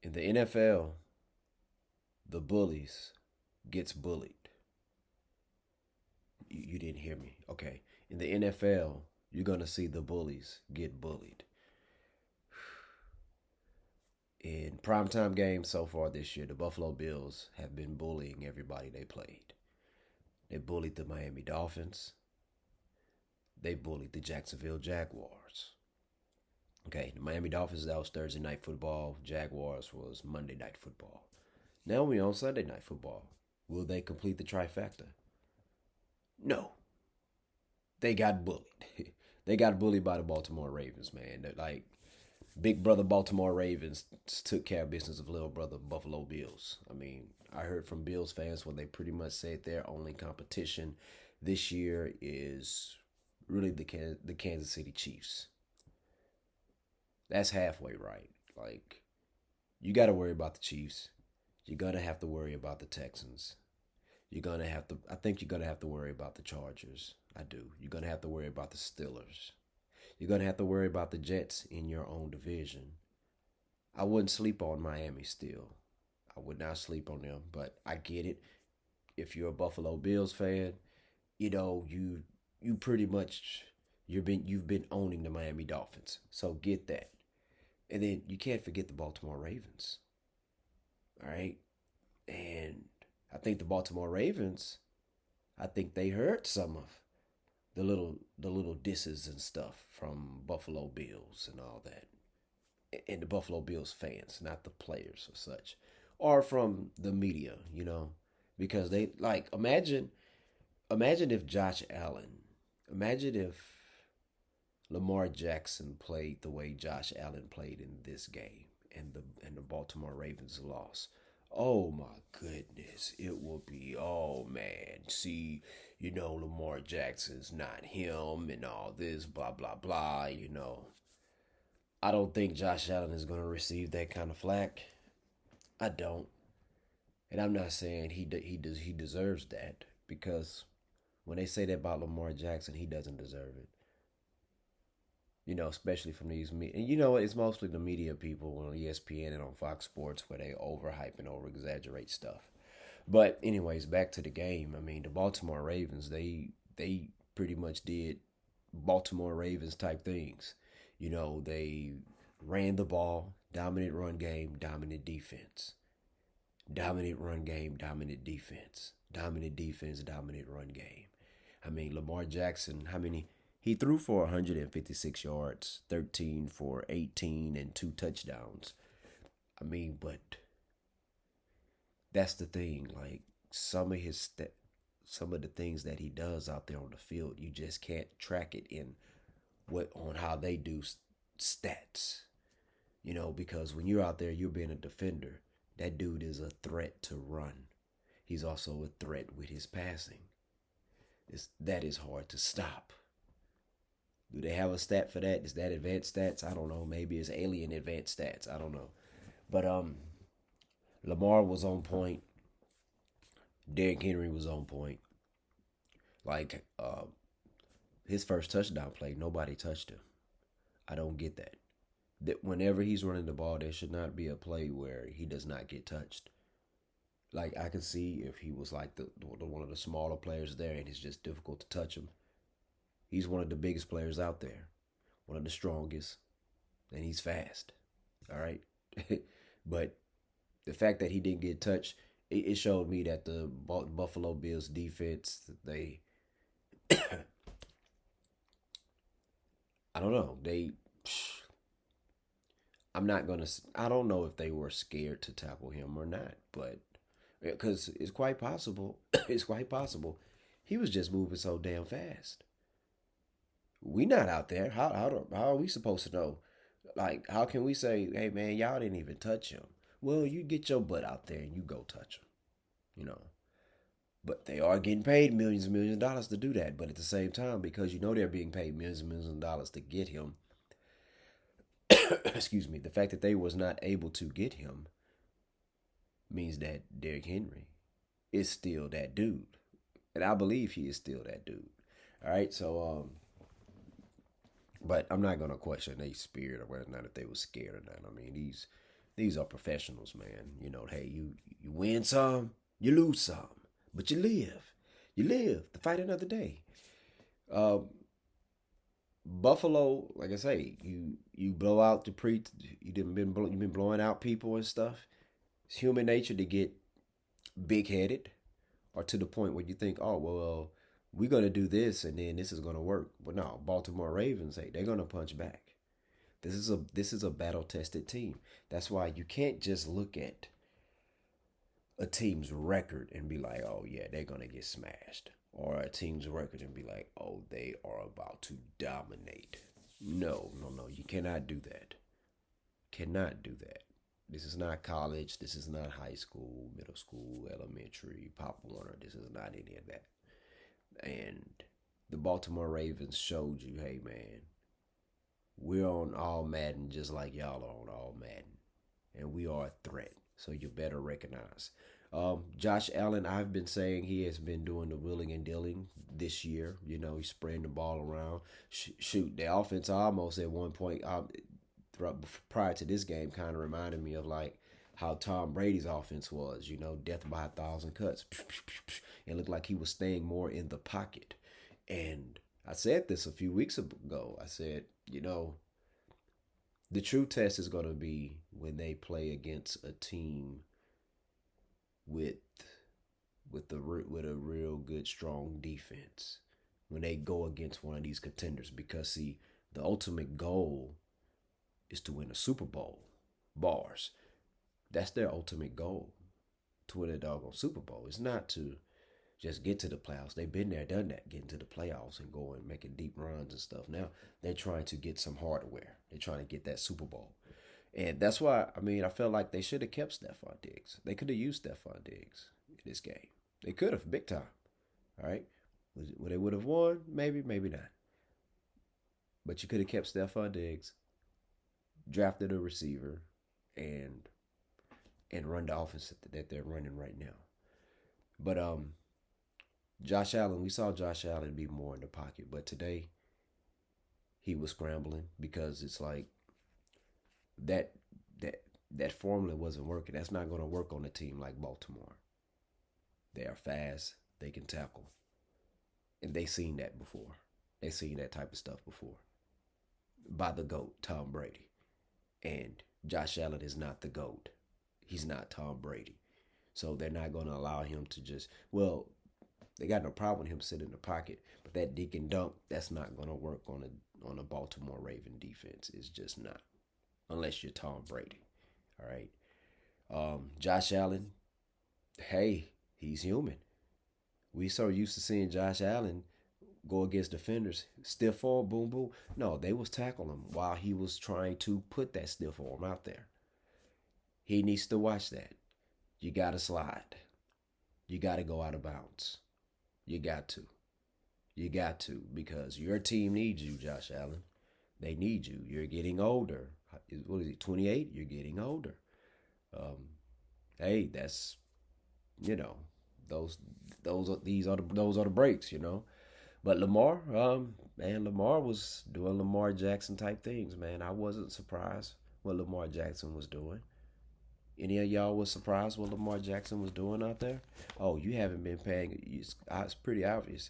In the NFL, the bullies gets bullied. You didn't hear me. Okay. In the NFL, you're going to see the bullies get bullied. In primetime games so far this year, the Buffalo Bills have been bullying everybody they played. They bullied the Miami Dolphins. They bullied the Jacksonville Jaguars. Okay, the Miami Dolphins, that was Thursday night football. Jaguars was Monday night football. Now we on Sunday night football. Will they complete the trifecta? No. They got bullied. They got bullied by the Baltimore Ravens, man. They're like big brother Baltimore Ravens took care of business of little brother Buffalo Bills. I mean, I heard from Bills fans where they pretty much said their only competition this year is really the Kansas City Chiefs. That's halfway right. Like, you got to worry about the Chiefs. You're gonna have to worry about the Texans. You're gonna have to. I think you're gonna have to worry about the Chargers. I do. You're gonna have to worry about the Steelers. You're gonna have to worry about the Jets in your own division. I wouldn't sleep on Miami still. I would not sleep on them, but I get it. If you're a Buffalo Bills fan, you pretty much you've been owning the Miami Dolphins. So get that. And then you can't forget the Baltimore Ravens. All right? And I think the Baltimore Ravens, I think they heard some of the little disses and stuff from Buffalo Bills and all that. And the Buffalo Bills fans, not the players or such. Or from the media. Because they like imagine if Josh Allen, imagine if Lamar Jackson played the way Josh Allen played in this game and the Baltimore Ravens lost. Oh my goodness, it will be, oh man, see, Lamar Jackson's not him and all this blah blah blah. I don't think Josh Allen is going to receive that kind of flack. I don't. And I'm not saying he deserves that, because when they say that about Lamar Jackson, he doesn't deserve it. Especially from these and it's mostly the media people on ESPN and on Fox Sports where they overhype and over exaggerate stuff. But anyways, back to the game. I mean, the Baltimore Ravens, they pretty much did Baltimore Ravens type things. They ran the ball, dominant run game, dominant defense. Dominant run game, dominant defense. Dominant defense, dominant run game. I mean, Lamar Jackson, how many? He threw for 156 yards, 13 for 18, and two touchdowns. I mean, but that's the thing. Like some of the things that he does out there on the field, you just can't track it in what on how they do stats. Because when you're out there, you're being a defender. That dude is a threat to run. He's also a threat with his passing. That is hard to stop. Do they have a stat for that? Is that advanced stats? I don't know. Maybe it's alien advanced stats. I don't know. But Lamar was on point. Derrick Henry was on point. Like his first touchdown play, nobody touched him. I don't get that. That whenever he's running the ball, there should not be a play where he does not get touched. Like I can see if he was like the one of the smaller players there, and it's just difficult to touch him. He's one of the biggest players out there, one of the strongest, and he's fast. All right, but the fact that he didn't get touched, it showed me that the Buffalo Bills defense, I don't know, I'm not gonna. I don't know if they were scared to tackle him or not, but because it's quite possible, it's quite possible, he was just moving so damn fast. We not out there. How are we supposed to know? Like, how can we say, hey man, y'all didn't even touch him? Well, you get your butt out there and you go touch him. You know. But they are getting paid millions and millions of dollars to do that. But at the same time, because they're being paid millions and millions of dollars to get him, excuse me, the fact that they was not able to get him means that Derrick Henry is still that dude. And I believe he is still that dude. All right, so but I'm not gonna question their spirit or whether or not if they were scared or not. I mean, These are professionals, man. You know, hey, you win some, you lose some, but you live. You live to fight another day. Uh, Buffalo, like I say, you blow out the pre. You've been blowing out people and stuff. It's human nature to get big headed, or to the point where you think, oh well, we're gonna do this and then this is gonna work. But no, Baltimore Ravens, hey, they're gonna punch back. This is a battle tested team. That's why you can't just look at a team's record and be like, oh yeah, they're gonna get smashed, or a team's record and be like, oh, they are about to dominate. No, no, no, you cannot do that. Cannot do that. This is not college. This is not high school, middle school, elementary, Pop Warner. This is not any of that. And the Baltimore Ravens showed you, hey man, we're on all Madden just like y'all are on all Madden, and we are a threat. So you better recognize. Josh Allen, I've been saying he has been doing the willing and dealing this year. You know, he's spreading the ball around. Shoot, the offense almost at one point prior to this game kind of reminded me of like how Tom Brady's offense was. You know, death by 1,000 cuts. It looked like he was staying more in the pocket. And I said this a few weeks ago. I said, you know, the true test is going to be when they play against a team with with a real good strong defense. When they go against one of these contenders, because see, the ultimate goal is to win a Super Bowl. Bars. That's their ultimate goal, to win a doggone Super Bowl. It's not to just get to the playoffs. They've been there, done that, getting to the playoffs and going making deep runs and stuff. Now they're trying to get some hardware. They're trying to get that Super Bowl. And that's why, I mean, I felt like they should have kept Stephon Diggs. They could have used Stephon Diggs in this game. They could have, big time. All right? Would they would have won? Maybe, maybe not. But you could have kept Stephon Diggs, drafted a receiver, and run the offense that they're running right now. But Josh Allen, we saw Josh Allen be more in the pocket, but today he was scrambling because it's like that that that formula wasn't working. That's not going to work on a team like Baltimore. They are fast, they can tackle, and they seen that before. They seen that type of stuff before by the GOAT, Tom Brady. And Josh Allen is not the GOAT. He's not Tom Brady. So they're not going to allow him to just, well, they got no problem with him sitting in the pocket, but that dink and dunk, that's not going to work on a Baltimore Raven defense. It's just not, unless you're Tom Brady. All right. Josh Allen, hey, he's human. We so used to seeing Josh Allen go against defenders, stiff arm, boom, boom. No, they was tackling him while he was trying to put that stiff arm out there. He needs to watch that. You got to slide. You got to go out of bounds. You got to. You got to, because your team needs you, Josh Allen. They need you. You're getting older. What is he, 28? You're getting older. Hey, that's, you know, those are the breaks, you know. But Lamar, man, Lamar was doing Lamar Jackson type things, man. I wasn't surprised what Lamar Jackson was doing. Any of y'all was surprised what Lamar Jackson was doing out there? Oh, you haven't been paying. It's pretty obvious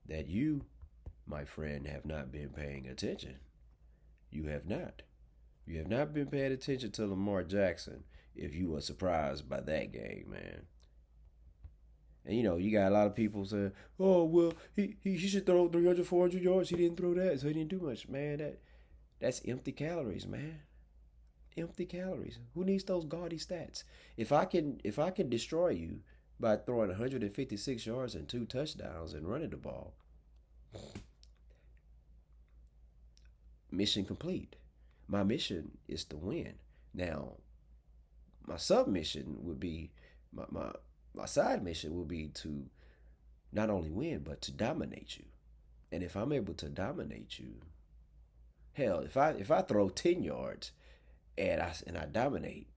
that you, my friend, have not been paying attention. You have not. You have not been paying attention to Lamar Jackson if you were surprised by that game, man. And you know, you got a lot of people saying, "Oh, well, he should throw 300, 400 yards. He didn't throw that, so he didn't do much." Man, that's empty calories, man. Empty calories. Who needs those gaudy stats? If I can destroy you by throwing 156 yards and 2 touchdowns and running the ball, mission complete. My mission is to win. Now, my submission would be my side mission would be to not only win but to dominate you. And if I'm able to dominate you, hell, if I throw 10 yards and I dominate,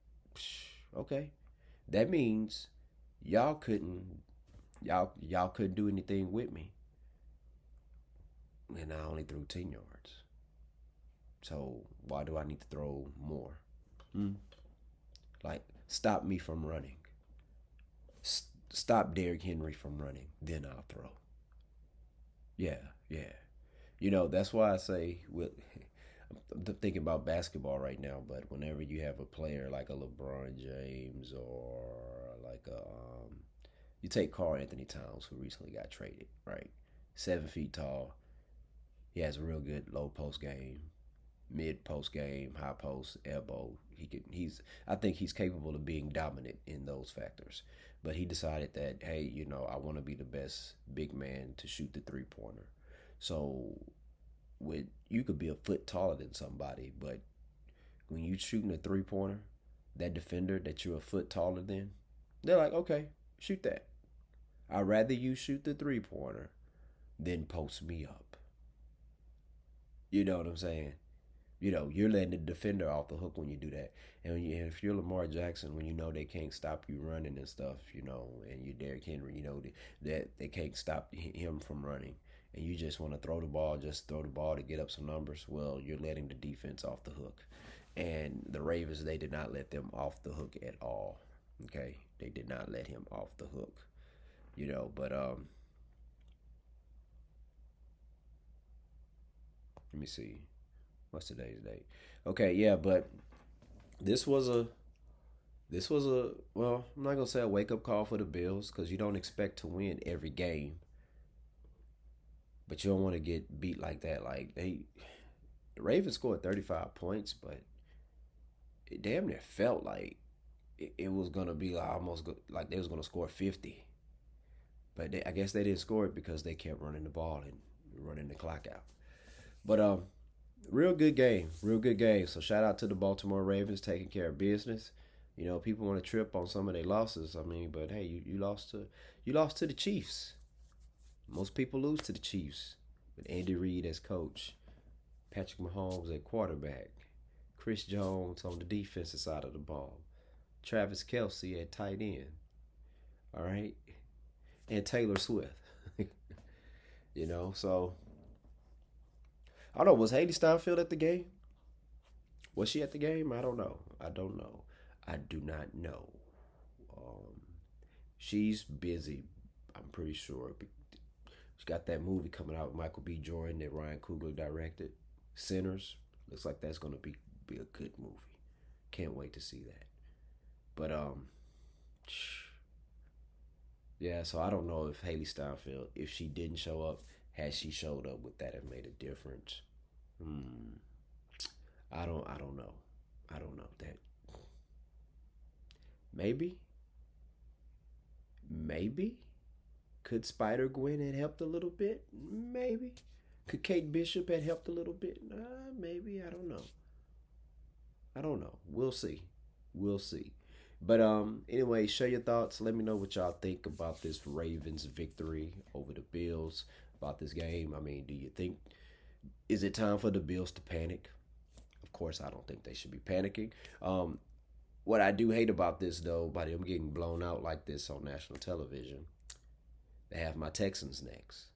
okay, that means y'all couldn't y'all couldn't do anything with me, and I only threw 10 yards. So why do I need to throw more? Hmm? Like, stop me from running. Stop Derrick Henry from running. Then I'll throw. Yeah, yeah. That's why I say I'm thinking about basketball right now, but whenever you have a player like a LeBron James or like you take Carl Anthony Towns, who recently got traded, right? 7 feet tall. He has a real good low post game, mid post game, high post, elbow. I think he's capable of being dominant in those factors. But he decided that, hey, I want to be the best big man to shoot the 3-pointer. So with you could be a foot taller than somebody, but when you shooting a 3-pointer, that defender that you're a foot taller than, they're like, okay, shoot that. I'd rather you shoot the 3-pointer than post me up. You know what I'm saying? You're letting the defender off the hook when you do that. And if you're Lamar Jackson, when you know they can't stop you running and stuff, and you're Derrick Henry, that they can't stop him from running, and you just want to just throw the ball to get up some numbers, well, you're letting the defense off the hook. And the Ravens, they did not let them off the hook at all. Okay? They did not let him off the hook. But let me see. What's today's date? Okay, yeah, but this was a well, I'm not gonna say a wake up call for the Bills because you don't expect to win every game, but you don't want to get beat like that. Like the Ravens scored 35 points, but it damn near felt like it was gonna be like almost like they was gonna score 50, but I guess they didn't score it because they kept running the ball and running the clock out. But real good game, real good game. So shout out to the Baltimore Ravens taking care of business. People want to trip on some of their losses. I mean, but hey, you lost to the Chiefs. Most people lose to the Chiefs with Andy Reid as coach, Patrick Mahomes at quarterback, Chris Jones on the defensive side of the ball, Travis Kelsey at tight end. All right, and Taylor Swift. So I don't know. Was Haley Steinfeld at the game? Was she at the game? I don't know. I don't know. I do not know. Um, she's busy. I'm pretty sure. She's got that movie coming out with Michael B. Jordan that Ryan Coogler directed. Sinners. Looks like that's gonna be a good movie. Can't wait to see that. But yeah. So I don't know if Haley Steinfeld, if she didn't show up, had she showed up, would that have made a difference? Hmm. I don't know. I don't know that. Maybe. Maybe. Could Spider Gwen have helped a little bit? Maybe. Could Kate Bishop have helped a little bit? Maybe. I don't know. I don't know. We'll see. We'll see. But anyway, share your thoughts. Let me know what y'all think about this Ravens victory over the Bills, about this game. I mean, do you think is it time for the Bills to panic? Of course, I don't think they should be panicking. What I do hate about this, though, by them getting blown out like this on national television, they have my Texans next.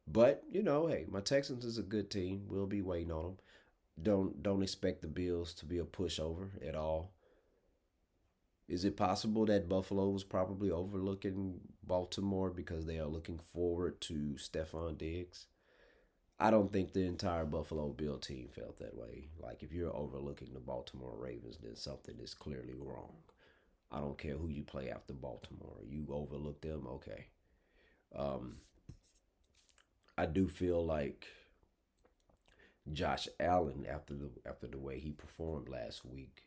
But hey, my Texans is a good team. We'll be waiting on them. Don't expect the Bills to be a pushover at all. Is it possible that Buffalo was probably overlooking Baltimore because they are looking forward to Stephon Diggs? I don't think the entire Buffalo Bill team felt that way. Like, if you're overlooking the Baltimore Ravens, then something is clearly wrong. I don't care who you play after Baltimore. You overlook them, okay. Um, I do feel like Josh Allen, after the way he performed last week,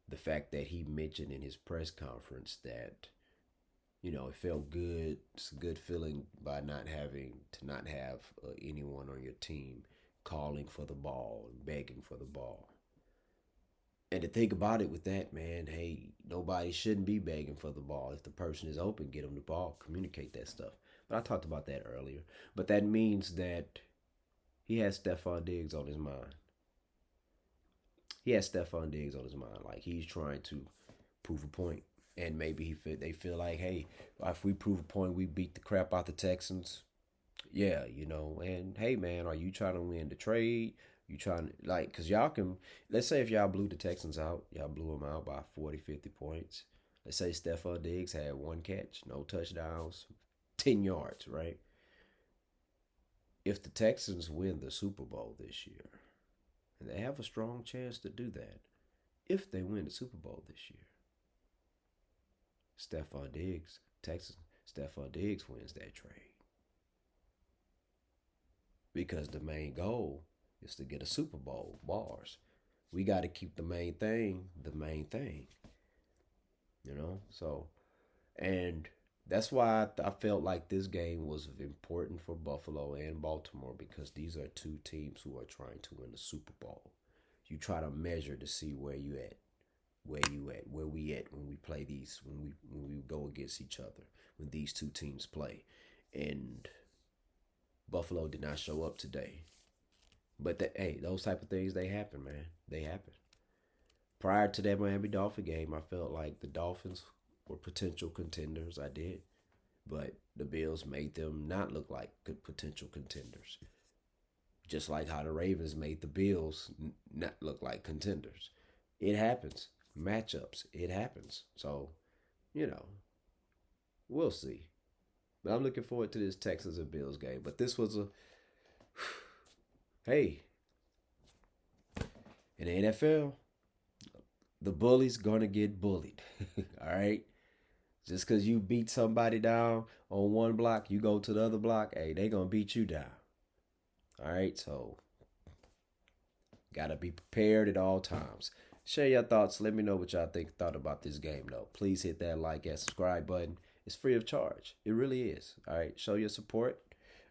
the fact that he mentioned in his press conference that it felt good. It's a good feeling by not have anyone on your team calling for the ball and begging for the ball. And to think about it with that, man, hey, nobody shouldn't be begging for the ball. If the person is open, get them the ball, communicate that stuff. But I talked about that earlier. But that means that he has Stephon Diggs on his mind. He has Stephon Diggs on his mind. Like, he's trying to prove a point. And maybe they feel like, hey, if we prove a point, we beat the crap out the Texans. Yeah, and hey, man, are you trying to win the trade? You trying to, like, because y'all can, let's say if y'all blew the Texans out, y'all blew them out by 40, 50 points. Let's say Stephon Diggs had one catch, no touchdowns, 10 yards, right? If the Texans win the Super Bowl this year, and they have a strong chance to do that, if they win the Super Bowl this year, Stephon Diggs, Texas, Stephon Diggs wins that trade. Because the main goal is to get a Super Bowl bars. We got to keep the main thing, you know? So, and that's why I felt like this game was important for Buffalo and Baltimore because these are two teams who are trying to win the Super Bowl. You try to measure to see where we at when we play these, when we go against each other, when these two teams play. And Buffalo did not show up today. But hey, those type of things they happen, man. They happen. Prior to that Miami Dolphin game, I felt like the Dolphins were potential contenders. I did, but the Bills made them not look like good potential contenders. Just like how the Ravens made the Bills not look like contenders. It happens. Matchups. It happens. So, you know, we'll see. But I'm looking forward to this Texans and Bills game. But this was a hey, in the NFL, the bully's gonna get bullied. All right. Just because you beat somebody down on one block, you go to the other block, hey, they gonna beat you down. All right. So gotta be prepared at all times. Share your thoughts. Let me know what y'all thought about this game though. Please hit that like and subscribe button. It's free of charge. It really is. All right. Show your support.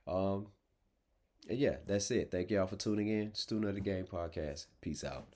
Um, and yeah, that's it. Thank y'all for tuning in. Student of the Game podcast. Peace out.